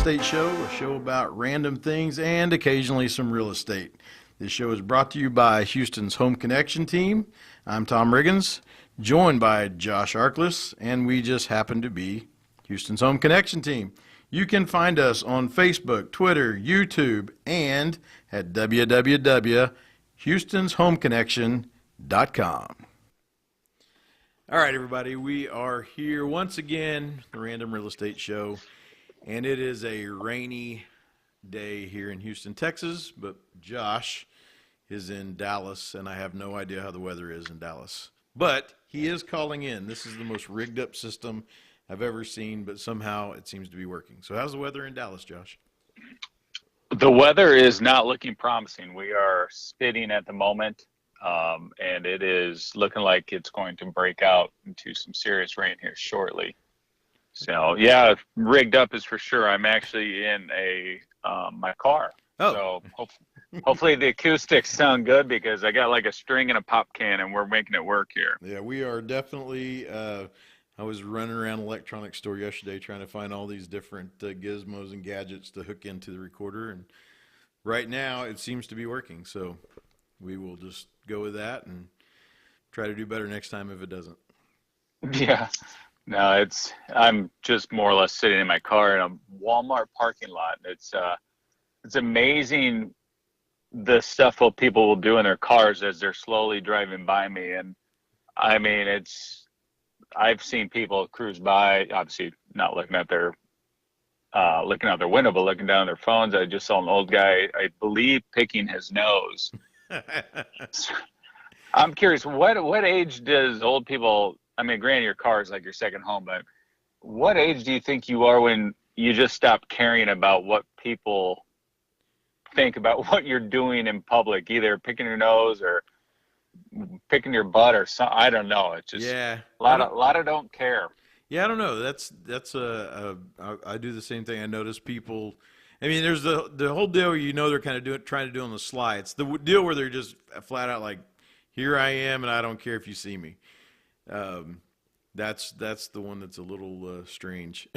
Estate Show, a show about random things and occasionally some real estate. This show is brought to you by Houston's Home Connection team. I'm Tom Riggins, joined by Josh Arkless, and we just happen to be Houston's Home Connection team. You can find us on Facebook, Twitter, YouTube, and at www.houstonshomeconnection.com. All right, everybody, we are here once again, the Random Real Estate Show, and it is a rainy day here in Houston, Texas, but Josh is in Dallas, and I have no idea how the weather is in Dallas. But he is calling in. This is the most rigged up system I've ever seen, but somehow it seems to be working. So how's the weather in Dallas, Josh? The weather is not looking promising. We are spitting at the moment. And it is looking like it's going to break out into some serious rain here shortly. So yeah, rigged up is for sure. I'm actually in my car. Oh. So hopefully the acoustics sound good because I got like a string and a pop can and we're making it work here. Yeah, we are definitely. I was running around an electronics store yesterday trying to find all these different gizmos and gadgets to hook into the recorder, and right now it seems to be working. So we will just go with that and try to do better next time if it doesn't. Yeah. No, I'm just more or less sitting in my car in a Walmart parking lot. It's amazing the stuff what people will do in their cars as they're slowly driving by me. And I mean, I've seen people cruise by, obviously not looking out their window, but looking down their phones. I just saw an old guy, I believe, picking his nose. I'm curious, what age does old people, I mean, granted your car is like your second home, but what age do you think you are when you just stop caring about what people think about what you're doing in public, either picking your nose or picking your butt or something? I don't know. It's just a lot of don't care. Yeah, I don't know. I do the same thing. I notice people. I mean, there's the whole deal. They're kind of trying to do on the sly. It's the deal where they're just flat out like, "Here I am, and I don't care if you see me." That's the one that's a little strange.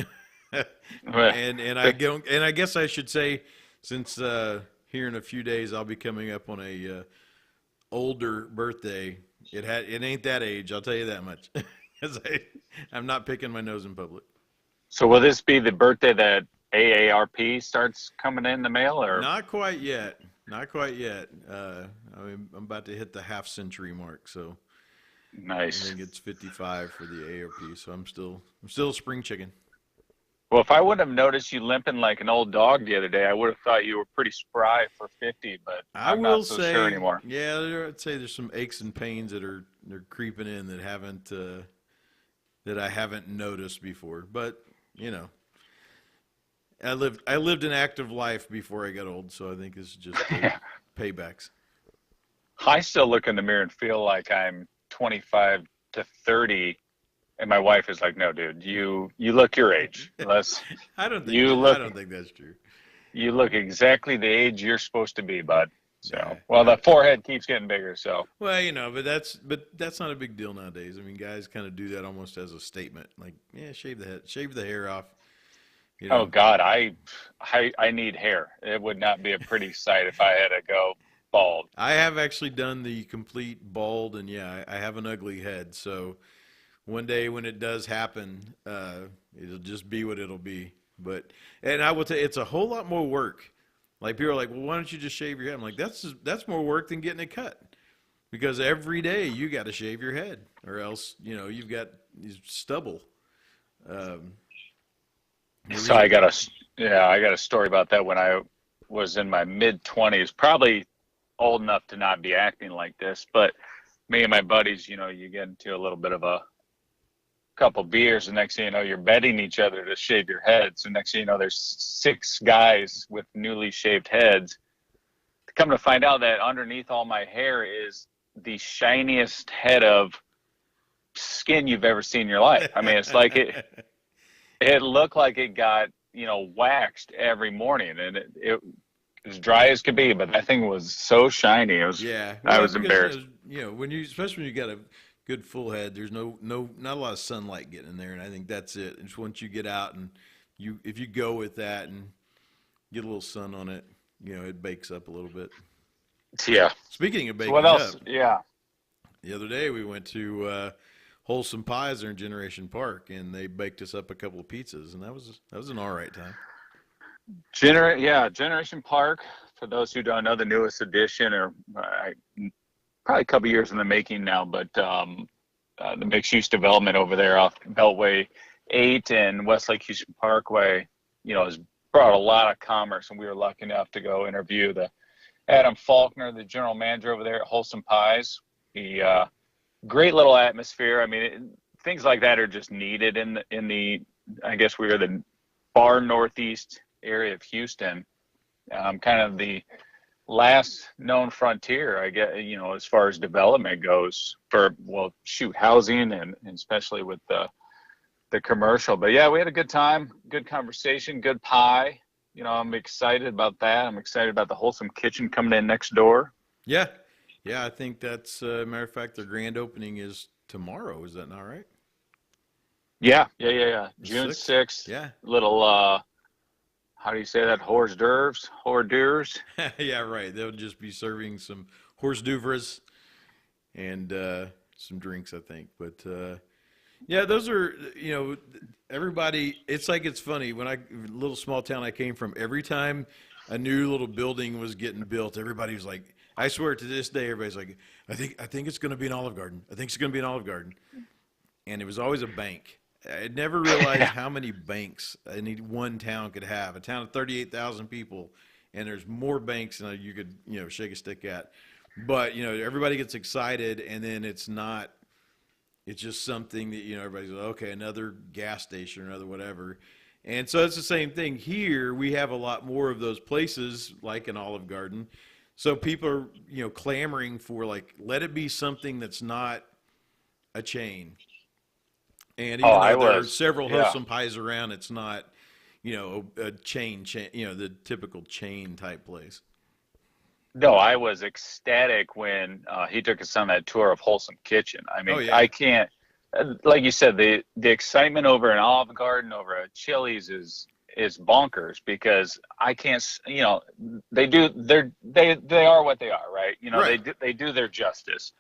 and I guess I should say, since here in a few days I'll be coming up on a older birthday. It ain't that age. I'll tell you that much. Because I'm not picking my nose in public. So will this be the birthday that AARP starts coming in the mail, or not quite yet? Not quite yet. I'm about to hit the half-century mark, so nice. I think it's 55 for the AARP, so I'm still a spring chicken. Well, if I wouldn't have noticed you limping like an old dog the other day, I would have thought you were pretty spry for 50. But I'm not so sure anymore. Yeah, I'd say there's some aches and pains they're creeping in that I haven't noticed before. But I lived an active life before I got old, so I think this is just paybacks. I still look in the mirror and feel like I'm 25 to 30, and my wife is like, "No, dude, you look your age." I don't think that's true. You look exactly the age you're supposed to be, bud. So, the forehead keeps getting bigger. So, well, but that's not a big deal nowadays. I mean, guys kind of do that almost as a statement, like, shave the hair off. Oh God, I need hair. It would not be a pretty sight if I had to go bald. I have actually done the complete bald, and I have an ugly head. So one day when it does happen, it'll just be what it'll be. And I will tell you, it's a whole lot more work. Like, people are like, "Well, why don't you just shave your head?" I'm like, that's more work than getting it cut, because every day you got to shave your head, or else you've got stubble. So I got a story about that. When I was in my mid-20s, probably old enough to not be acting like this, but me and my buddies, you get into a little bit of a couple beers, and next thing you know, you're betting each other to shave your head. So next thing you know, there's 6 guys with newly shaved heads. Come to find out that underneath all my hair is the shiniest head of skin you've ever seen in your life. I mean, it's like it looked like it got, waxed every morning, and it as dry as could be, but that thing was so shiny. It was, I was embarrassed. Especially when you got a good full head, there's not a lot of sunlight getting in there, and I think that's it. It's once you get out and if you go with that, and get a little sun on it, it bakes up a little bit. Yeah. Speaking of So what baking else? up, Yeah. the other day we went to Wholesome Pies there in Generation Park, and they baked us up a couple of pizzas, and that was an all right time. Generation Park. For those who don't know, the newest edition, or probably a couple years in the making now, but the mixed-use development over there off Beltway 8 and Westlake Houston Parkway, has brought a lot of commerce, and we were lucky enough to go interview the Adam Faulkner, the general manager over there at Wholesome Pies. He great little atmosphere. I mean, things like that are just needed in the I guess we are the far northeast area of Houston, kind of the last known frontier, I guess, as far as development goes for, housing and especially with the commercial. But yeah, we had a good time, good conversation, good pie. I'm excited about that. I'm excited about the Wholesome Kitchen coming in next door. Yeah, yeah, I think that's matter of fact, their grand opening is tomorrow. Is that not right? Yeah. The June 6th? 6th. Yeah. Little, how do you say that? Hors d'oeuvres? Hors d'oeuvres? Yeah, right. They'll just be serving some hors d'oeuvres and some drinks, I think. But yeah, those are, everybody, it's funny. Little small town I came from, every time a new little building was getting built, everybody was like, I swear to this day, everybody's like, I think it's going to be an Olive Garden. I think it's going to be an Olive Garden. And it was always a bank. I never realized how many banks any one town could have. A town of 38,000 people, and there's more banks than you could, shake a stick at. But, everybody gets excited, and then it's just something that, everybody's like, okay, another gas station or another whatever. And so it's the same thing here. We have a lot more of those places like an Olive Garden. So people are, clamoring for, like, let it be something that's not a chain. And even though there are several Wholesome Pies around, it's not, a chain, the typical chain type place. No, I was ecstatic when he took us on that tour of Wholesome Kitchen. I mean, yeah. I can't, like you said, the excitement over an Olive Garden, over a Chili's is bonkers, because I can't, they are what they are, right? Right. They do their justice,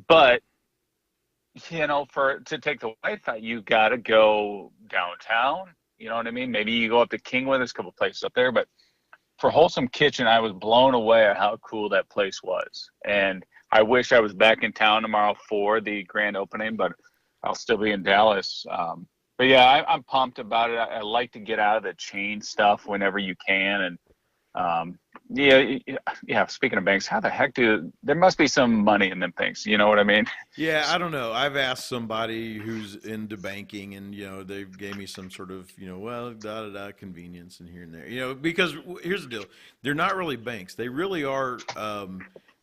but to take the wife out, you got to go downtown. You know what I mean? Maybe you go up to Kingwood. There's a couple places up there, but for Wholesome Kitchen, I was blown away at how cool that place was. And I wish I was back in town tomorrow for the grand opening, but I'll still be in Dallas. But yeah, I'm pumped about it. I like to get out of the chain stuff whenever you can. And yeah. Speaking of banks, how the heck there must be some money in them things? You know what I mean? Yeah, I don't know. I've asked somebody who's into banking, and they gave me some sort of convenience and here and there. Because here's the deal: they're not really banks. They really are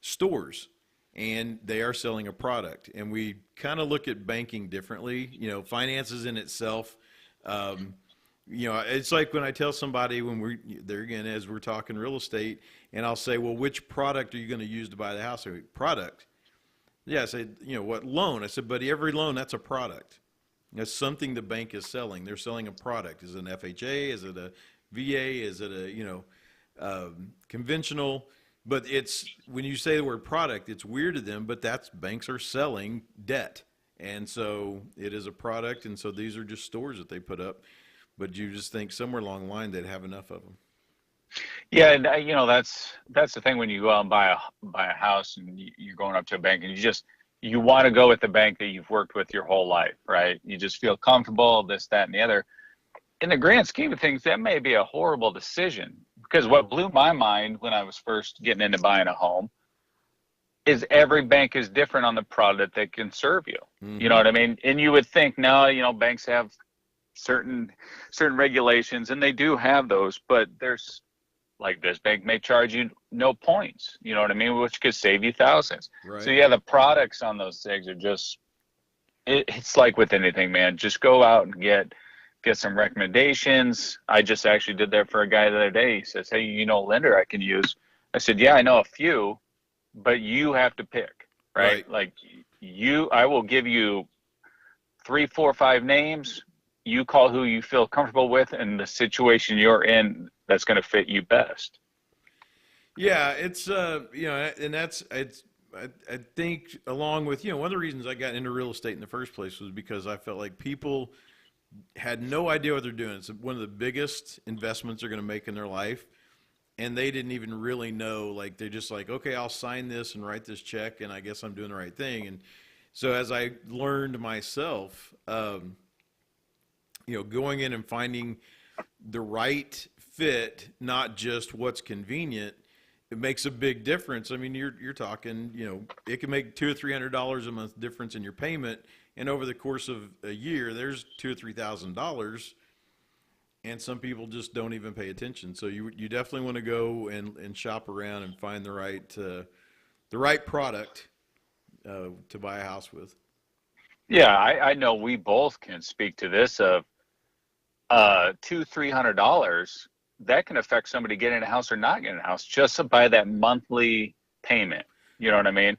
stores, and they are selling a product. And we kind of look at banking differently. Finances in itself. It's like when I tell somebody as we're talking real estate, and I'll say, well, which product are you going to use to buy the house? Product. Yeah, I said, what loan? I said, but every loan, that's a product. That's something the bank is selling. They're selling a product. Is it an FHA? Is it a VA? Is it a, conventional? But when you say the word product, it's weird to them, but banks are selling debt. And so it is a product, and so these are just stores that they put up. But you just think somewhere along the line they'd have enough of them. Yeah, and that's the thing when you go out and buy a house and you're going up to a bank, and you want to go with the bank that you've worked with your whole life, right? You just feel comfortable, this, that, and the other. In the grand scheme of things, that may be a horrible decision, because what blew my mind when I was first getting into buying a home is every bank is different on the product that can serve you. Mm-hmm. You know what I mean? And you would think, no, banks have certain regulations, and they do have those, but there's, like, this bank may charge you no points, you know what I mean, which could save you thousands. Right. So yeah, the products on those things are just, it's like with anything, man. Just go out and get some recommendations. I just actually did that for a guy the other day. He says, hey, a lender I can use? I said, yeah, I know a few, but you have to pick, right? Like, I will give you 3, 4, 5 names. You call who you feel comfortable with, and the situation you're in, that's going to fit you best. Yeah, it's and I think along with one of the reasons I got into real estate in the first place was because I felt like people had no idea what they're doing. It's one of the biggest investments they're going to make in their life, and they didn't even really know. Like they're just like, okay, I'll sign this and write this check, and I guess I'm doing the right thing. And so as I learned myself, going in and finding the right fit, not just what's convenient, it makes a big difference. I mean, you're talking, it can make $200 or $300 a month difference in your payment, and over the course of a year, there's $2,000 or $3,000, and some people just don't even pay attention. So you definitely want to go and shop around and find the right product to buy a house with. Yeah, I know we both can speak to this of $200-300 that can affect somebody getting a house or not getting a house just by that monthly payment. You know what I mean?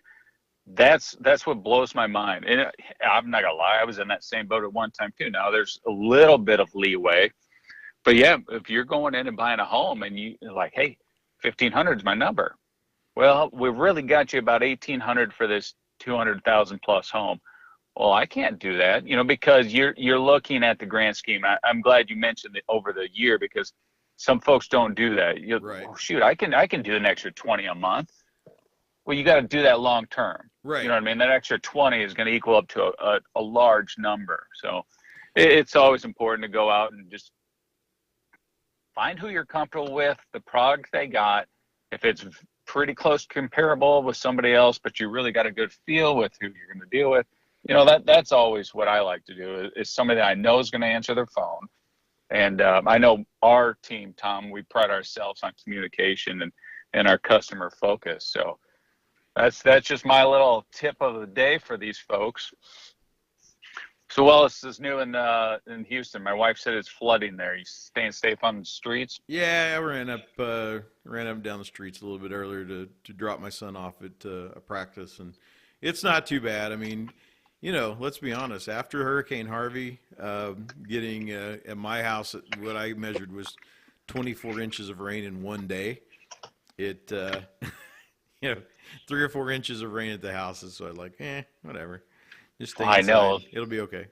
That's what blows my mind. And I'm not gonna lie, I was in that same boat at one time too. Now there's a little bit of leeway, but yeah, if you're going in and buying a home and you're like, hey, 1,500 is my number. Well, we really got you about 1,800 for this 200,000 plus home. Well, I can't do that, because you're looking at the grand scheme. I'm glad you mentioned it over the year, because some folks don't do that. Right. Oh, shoot, I can do an extra 20 a month. Well, you got to do that long term. Right. You know what I mean? That extra 20 is going to equal up to a large number. So it's always important to go out and just find who you're comfortable with, the product they got. If it's pretty close comparable with somebody else, but you really got a good feel with who you're going to deal with, that's always what I like to do, is somebody that I know is going to answer their phone. And I know our team, Tom, we pride ourselves on communication and our customer focus. So that's just my little tip of the day for these folks. So Wallace is new in Houston. My wife said it's flooding there. You staying safe on the streets? Yeah, I ran up and down the streets a little bit earlier to drop my son off at a practice, and it's not too bad. I mean, let's be honest. After Hurricane Harvey, getting at my house, what I measured was 24 inches of rain in one day. It, 3 or 4 inches of rain at the house, so I'm like, whatever. Just stay inside. I know. It'll be okay.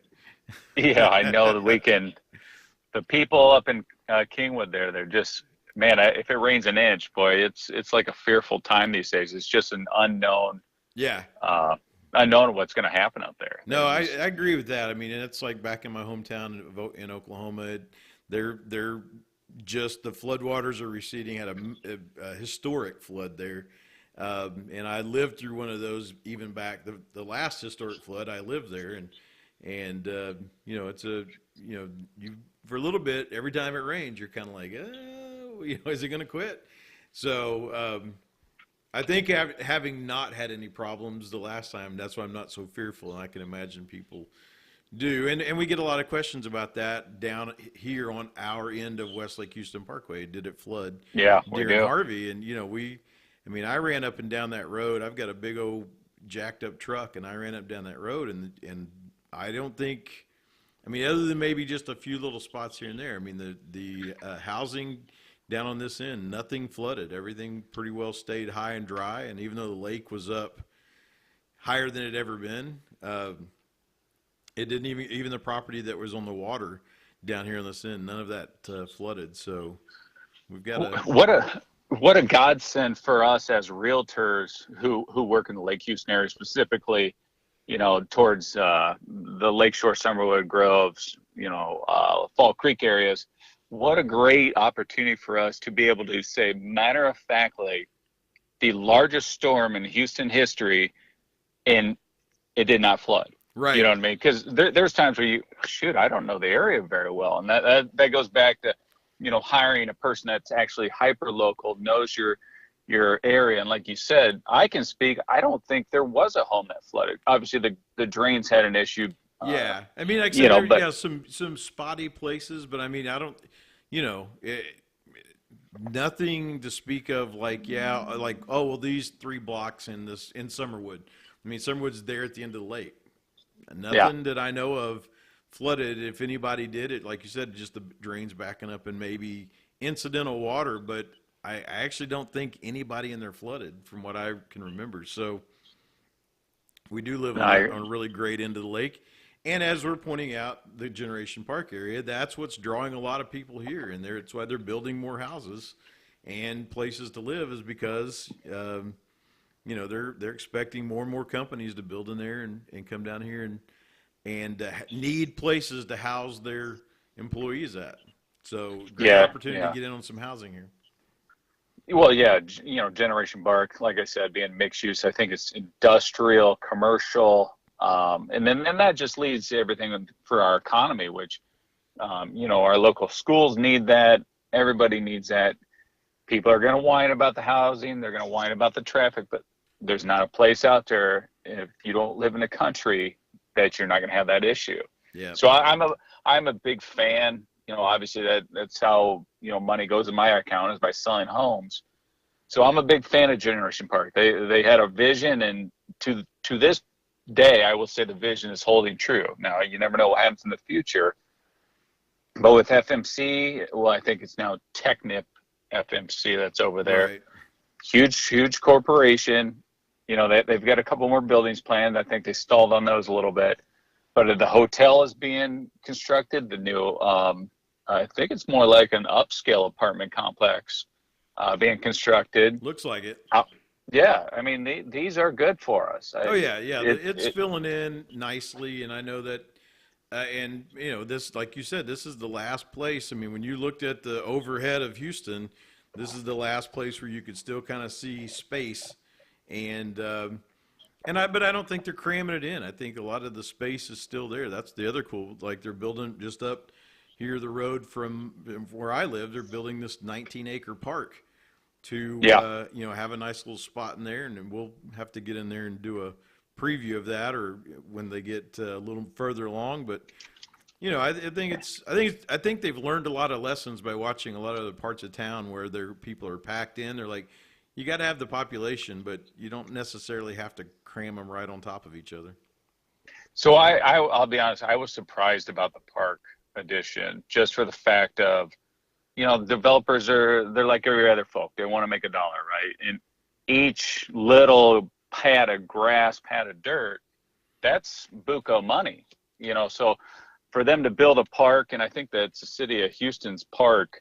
Yeah, I know. The people up in Kingwood there, they're just, man, if it rains an inch, boy, it's like a fearful time these days. It's just an unknown. Yeah. Unknown what's going to happen up there. No, I agree with that. I mean, and it's like back in my hometown in Oklahoma, they're just, the floodwaters are receding. Had a historic flood there. And I lived through one of those even back the last historic flood. I lived there, and it's you for a little bit every time it rains, you're kind of like, is it going to quit? So I think having not had any problems the last time, that's why I'm not so fearful, and I can imagine people do. And we get a lot of questions about that down here on our end of Westlake Houston Parkway. Did it flood? Yeah, during Harvey? And I ran up and down that road. I've got a big old jacked up truck, and I ran up down that road, and I don't think, other than maybe just a few little spots here and there, the housing down on this end, nothing flooded. Everything pretty well stayed high and dry, and even though the lake was up higher than it had ever been, it didn't even the property that was on the water down here on this end, none of that flooded. So we've got what a godsend for us as realtors who work in the Lake Houston area, specifically, towards the Lakeshore, Summerwood, Groves, Fall Creek areas. What a great opportunity for us to be able to say, matter of factly, the largest storm in Houston history, and it did not flood. Right. You know what I mean? Because there's times where I don't know the area very well, and that goes back to hiring a person that's actually hyper local, knows your area. And like you said, I can speak. I don't think there was a home that flooded. Obviously, the drains had an issue. Yeah, like I said, some spotty places, but I don't, nothing to speak of. These 3 blocks in Summerwood. Summerwood's there at the end of the lake. Nothing that I know of flooded. If anybody did it, like you said, just the drains backing up and maybe incidental water, but I actually don't think anybody in there flooded from what I can remember. So we do live on I, on a really great end of the lake. And as we're pointing out, the Generation Park area, that's what's drawing a lot of people here. And it's why they're building more houses and places to live, is because, they're expecting more and more companies to build in there and come down here and need places to house their employees at. So great yeah, opportunity to yeah. get in on some housing here. Well, yeah, Generation Bark, like I said, being mixed use, I think it's industrial, commercial, and then that just leads to everything for our economy, which, our local schools need that. Everybody needs that. People are going to whine about the housing. They're going to whine about the traffic, but there's not a place out there, if you don't live in the country, that you're not going to have that issue. Yeah. So I'm a big fan. Obviously that's how money goes in my account, is by selling homes. So I'm a big fan of Generation Park. They had a vision, and to this day, I will say the vision is holding true. Now you never know what happens in the future, but with FMC, well, I think it's now Technip FMC that's over there. Right. Huge corporation. They've got a couple more buildings planned. I think they stalled on those a little bit, but the hotel is being constructed. The new, I think it's more like an upscale apartment complex being constructed. Looks like it. Yeah, I mean these are good for us. Oh yeah, yeah. It's filling in nicely, and I know that. And this, like you said, this is the last place. I mean, when you looked at the overhead of Houston, this is the last place where you could still kind of see space, but I don't think they're cramming it in. I think a lot of the space is still there. That's the other cool. Like they're building just up here the road from where I live. They're building this 19-acre park to have a nice little spot in there, and then we'll have to get in there and do a preview of that, or when they get a little further along. But I think they've learned a lot of lessons by watching a lot of the parts of town where their people are packed in. They're like, you got to have the population, but you don't necessarily have to cram them right on top of each other. So I'll be honest, I was surprised about the park addition, just for the fact of, developers they're like every other folk. They want to make a dollar, right? And each little pad of grass, pad of dirt, that's buco money, so for them to build a park, and I think that's the city of Houston's park,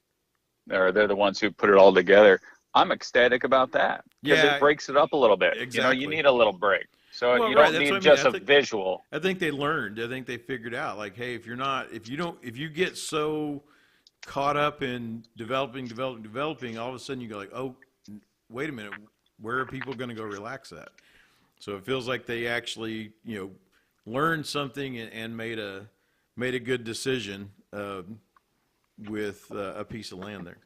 or they're the ones who put it all together. I'm ecstatic about that, because it breaks it up a little bit. Exactly. You need a little break. So Well, you right, don't that's what need I just mean. a visual. I think they learned. I think they figured out, like, hey, if you get so caught up in developing, all of a sudden you go like, oh, wait a minute, where are people going to go relax at? So it feels like they actually, learned something and made a good decision with a piece of land there.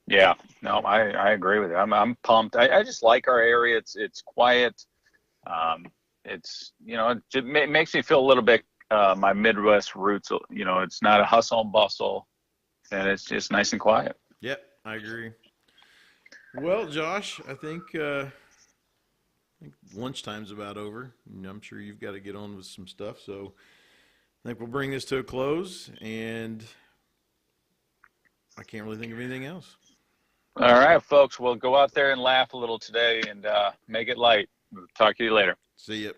Yeah, no, I agree with you. I'm pumped. I just like our area. It's quiet. It's it just makes me feel a little bit my Midwest roots. It's not a hustle and bustle, and it's just nice and quiet. Yep, I agree. Well, Josh, I think lunchtime's about over. I'm sure you've got to get on with some stuff, so I think we'll bring this to a close, and I can't really think of anything else. All right, folks. We'll go out there and laugh a little today, and make it light. We'll talk to you later. See ya.